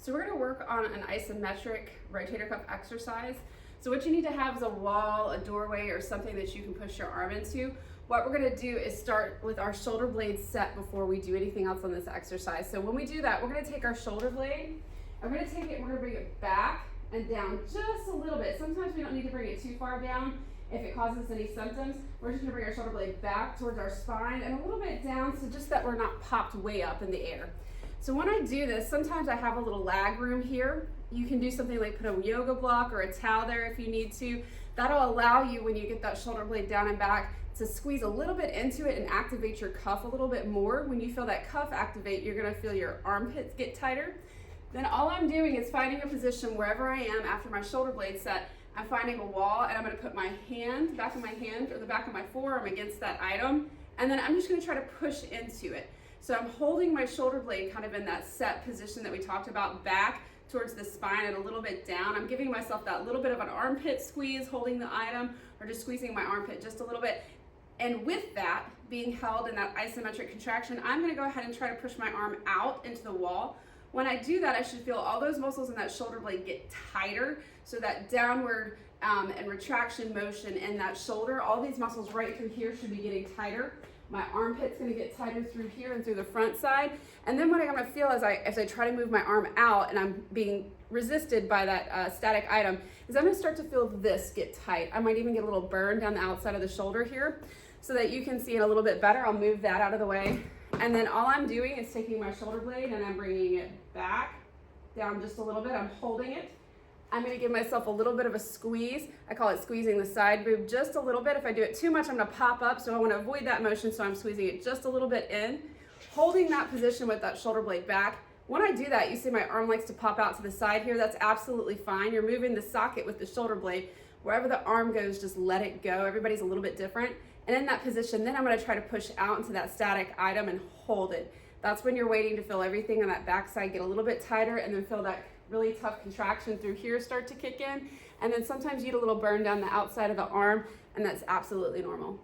So we're going to work on an isometric rotator cuff exercise. So what you need to have is a wall, a doorway, or something that you can push your arm into. What we're going to do is start with our shoulder blades set before we do anything else on this exercise. So when we do that, we're going to take our shoulder blade, and we're going to take it and we're going to bring it back and down just a little bit. Sometimes we don't need to bring it too far down if it causes any symptoms. We're just going to bring our shoulder blade back towards our spine and a little bit down, so just that we're not popped way up in the air. So when I do this, sometimes I have a little lag room here. You can do something like put a yoga block or a towel there if you need to. That'll allow you, when you get that shoulder blade down and back, to squeeze a little bit into it and activate your cuff a little bit more. When you feel that cuff activate, you're gonna feel your armpits get tighter. Then all I'm doing is finding a position wherever I am after my shoulder blade set. I'm finding a wall, and I'm gonna put my hand, back of my hand, or the back of my forearm against that item, and then I'm just gonna try to push into it. So I'm holding my shoulder blade kind of in that set position that we talked about, back towards the spine and a little bit down. I'm giving myself that little bit of an armpit squeeze, holding the item, or just squeezing my armpit just a little bit. And with that being held in that isometric contraction, I'm gonna go ahead and try to push my arm out into the wall. When I do that, I should feel all those muscles in that shoulder blade get tighter, so that downward and retraction motion in that shoulder, all these muscles right through here should be getting tighter. My armpit's gonna get tighter through here and through the front side. And then what I'm gonna feel as I try to move my arm out and I'm being resisted by that static item, is I'm gonna start to feel this get tight. I might even get a little burn down the outside of the shoulder here, so that you can see it a little bit better. I'll move that out of the way. And then all I'm doing is taking my shoulder blade and I'm bringing it back, down just a little bit. I'm holding it. I'm gonna give myself a little bit of a squeeze. I call it squeezing the side boob just a little bit. If I do it too much, I'm gonna pop up, so I wanna avoid that motion, so I'm squeezing it just a little bit in, holding that position with that shoulder blade back. When I do that, you see my arm likes to pop out to the side here. That's absolutely fine. You're moving the socket with the shoulder blade. Wherever the arm goes, just let it go. Everybody's a little bit different. And in that position, then I'm gonna try to push out into that static item and hold it. That's when you're waiting to feel everything on that backside get a little bit tighter, and then feel that really tough contraction through here start to kick in. And then sometimes you get a little burn down the outside of the arm, and that's absolutely normal.